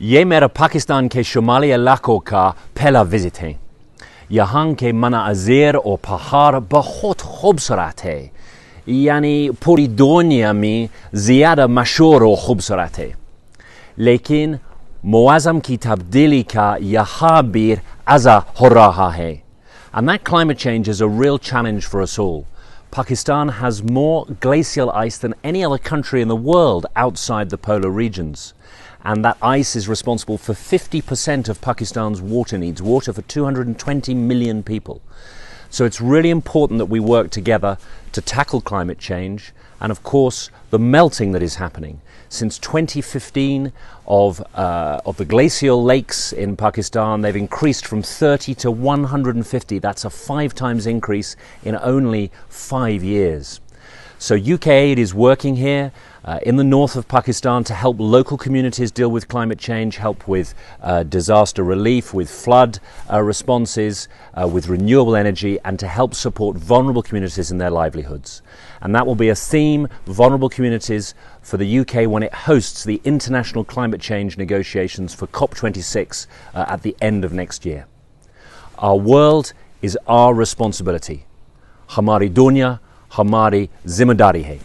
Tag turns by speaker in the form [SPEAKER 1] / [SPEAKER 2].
[SPEAKER 1] ये मेरा पाकिस्तान के शुमाली इलाकों का पहला विजिट है। यहाँ के मनाज़िर और पहाड़ बहुत खूबसूरत है, यानी पूरी दुनिया में ज़्यादा मशहूर और खूबसूरत है। लेकिन मौसम की तब्दीली का यहाँ भी असर हो रहा है, and that climate change is a real challenge for us all. Pakistan has more glacial ice than any other country in the world outside the polar regions. And that ice is responsible for 50% of Pakistan's water needs, water for 220 million people. So it's really important that we work together to tackle climate change and, of course, the melting that is happening. Since 2015, of the glacial lakes in Pakistan, they've increased from 30 to 150. That's a 5 times increase in only 5 years. So UK Aid is working here in the north of Pakistan to help local communities deal with climate change, help with disaster relief, with flood responses, with renewable energy, and to help support vulnerable communities in their livelihoods. And that will be a theme, vulnerable communities, for the UK when it hosts the international climate change negotiations for COP26 at the end of next year. Our world is our responsibility. हमारी दुनिया हमारी जिम्मेदारी है।